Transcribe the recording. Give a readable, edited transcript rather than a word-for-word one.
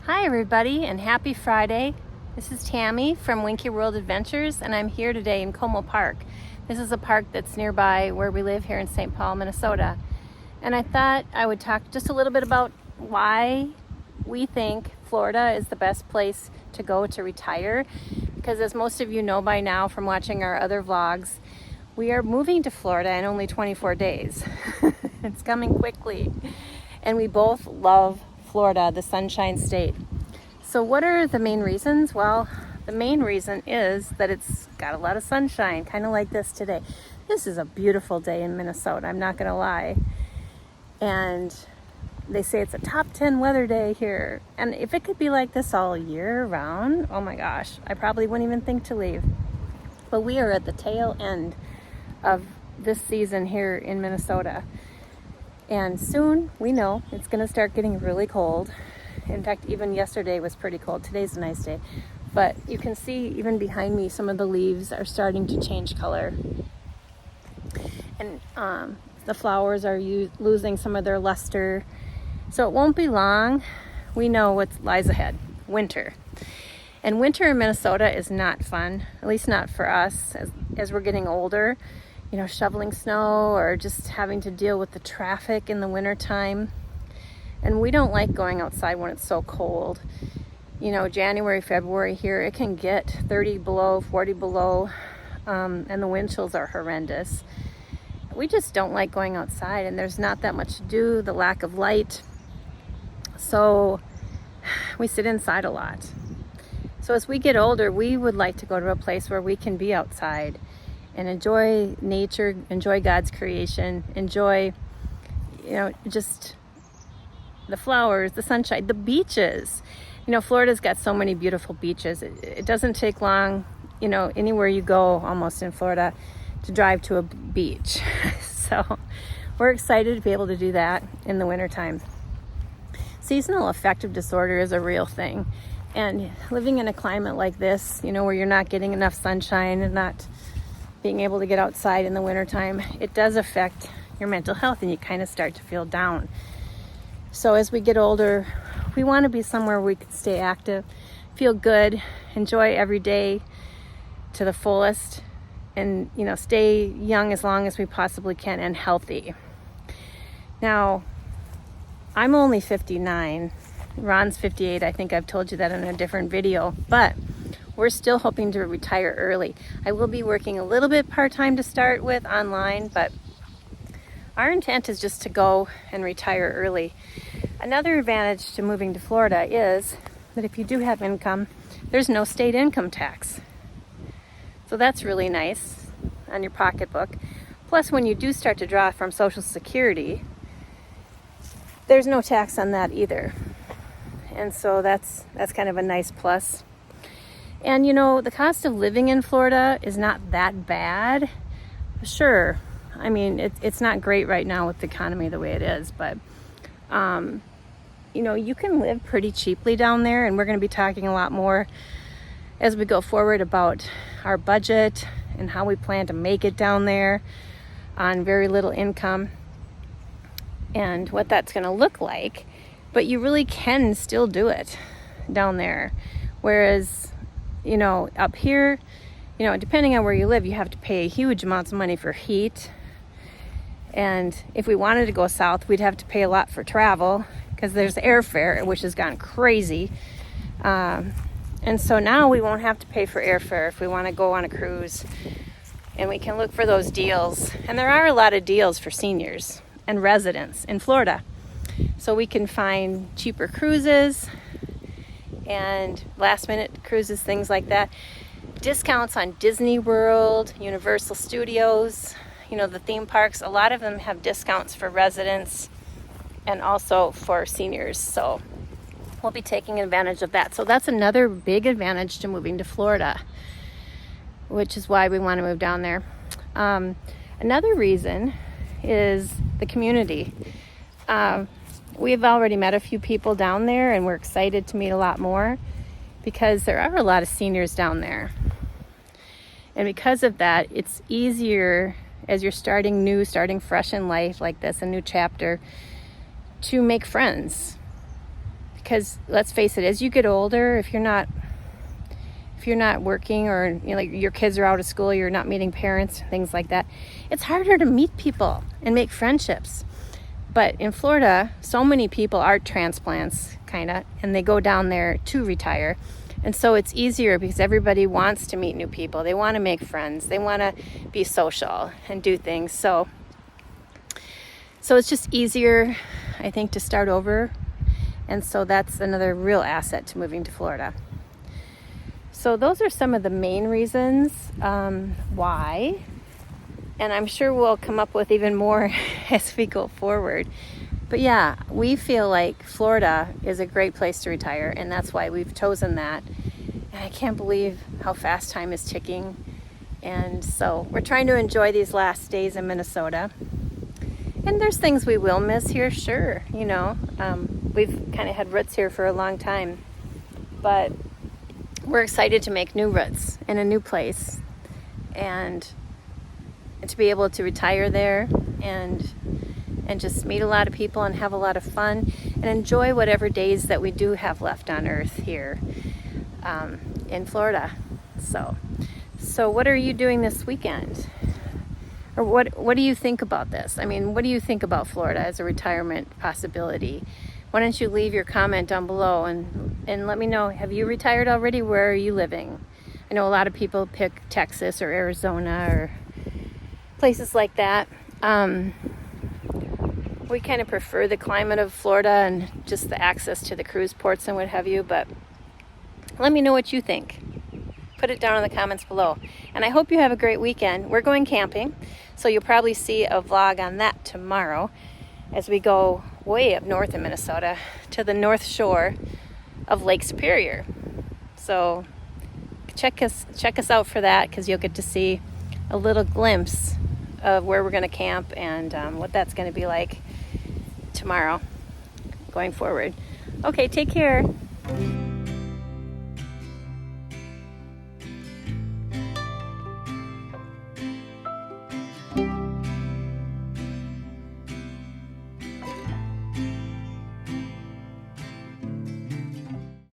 Hi everybody and happy Friday. This is Tammy from Winky World Adventures and I'm here today in Como Park. This is a park that's nearby where we live here in St. Paul, Minnesota. And I thought I would talk just a little bit about why we think Florida is the best place to go to retire. Because as most of you know by now from watching our other vlogs, we are moving to Florida in only 24 days. It's coming quickly. And we both love Florida, the Sunshine State. So what are the main reasons? Well, the main reason is that it's got a lot of sunshine, kind of like this today. This is a beautiful day in Minnesota, I'm not gonna lie. And they say it's a top 10 weather day here. And if it could be like this all year round, oh my gosh, I probably wouldn't even think to leave. But we are at the tail end of this season here in Minnesota. And soon, we know, it's going to start getting really cold. In fact, even yesterday was pretty cold. Today's a nice day. But you can see even behind me, some of the leaves are starting to change color. And the flowers are losing some of their luster. So it won't be long. We know what lies ahead. Winter. And winter in Minnesota is not fun, at least not for us as we're getting older. You know, shoveling snow or just having to deal with the traffic in the wintertime. And we don't like going outside when it's so cold. You know, January, February here, it can get 30 below, 40 below, and the wind chills are horrendous. We just don't like going outside, and there's not that much to do, the lack of light. So we sit inside a lot. So as we get older, we would like to go to a place where we can be outside and enjoy nature, enjoy God's creation, enjoy, you know, just the flowers, the sunshine, the beaches. You know, Florida's got so many beautiful beaches. It doesn't take long, you know, anywhere you go almost in Florida to drive to a beach. So we're excited to be able to do that in the wintertime. Seasonal affective disorder is a real thing. And living in a climate like this, you know, where you're not getting enough sunshine and not being able to get outside in the wintertime, it does affect your mental health and you kind of start to feel down. So as we get older, we want to be somewhere where we can stay active, feel good, enjoy every day to the fullest, and, you know, stay young as long as we possibly can and healthy. Now, I'm only 59. Ron's 58. I think I've told you that in a different video, but we're still hoping to retire early. I will be working a little bit part-time to start with online, but our intent is just to go and retire early. Another advantage to moving to Florida is that if you do have income, there's no state income tax. So that's really nice on your pocketbook. Plus, when you do start to draw from Social Security, there's no tax on that either. And so that's kind of a nice plus. And you know, the cost of living in Florida is not that bad. Sure, I mean, it's not great right now with the economy the way it is, but you know, you can live pretty cheaply down there, and we're going to be talking a lot more as we go forward about our budget and how we plan to make it down there on very little income and what that's going to look like. But you really can still do it down there. Whereas, you know, up here, you know, depending on where you live, you have to pay huge amounts of money for heat. And if we wanted to go south, we'd have to pay a lot for travel because there's airfare, which has gone crazy. And so now we won't have to pay for airfare if we want to go on a cruise. And we can look for those deals. And there are a lot of deals for seniors and residents in Florida. So we can find cheaper cruises and last minute cruises, things like that. Discounts on Disney World, Universal Studios, you know, the theme parks. A lot of them have discounts for residents and also for seniors. So we'll be taking advantage of that. So that's another big advantage to moving to Florida, which is why we want to move down there. Another reason is the community. We've already met a few people down there, and we're excited to meet a lot more because there are a lot of seniors down there. And because of that, it's easier as you're starting fresh in life like this, a new chapter, to make friends. because let's face it, as you get older, if you're not working, or like your kids are out of school, you're not meeting parents, things like that, it's harder to meet people and make friendships. But in Florida, so many people are transplants, kind of, and they go down there to retire. And so it's easier because everybody wants to meet new people. They want to make friends. They want to be social and do things. So it's just easier, I think, to start over. And so that's another real asset to moving to Florida. So those are some of the main reasons why. And I'm sure we'll come up with even more as we go forward. But yeah, we feel like Florida is a great place to retire, and that's why we've chosen that. And I can't believe how fast time is ticking. And so we're trying to enjoy these last days in Minnesota. And there's things we will miss here, sure. We've kind of had roots here for a long time. But we're excited to make new roots in a new place, and to be able to retire there and just meet a lot of people and have a lot of fun and enjoy whatever days that we do have left on earth here in Florida. So what are you doing this weekend? Or what do you think about this? I mean, what do you think about Florida as a retirement possibility? Why don't you leave your comment down below and let me know, have you retired already? Where are you living? I know a lot of people pick Texas or Arizona or places like that. We kind of prefer the climate of Florida and just the access to the cruise ports and what have you, but let me know what you think. Put it down in the comments below. And I hope you have a great weekend. We're going camping, so you'll probably see a vlog on that tomorrow as we go way up north in Minnesota to the north shore of Lake Superior. So check us out for that, because you'll get to see a little glimpse of where we're going to camp and what that's going to be like tomorrow going forward. Okay, take care.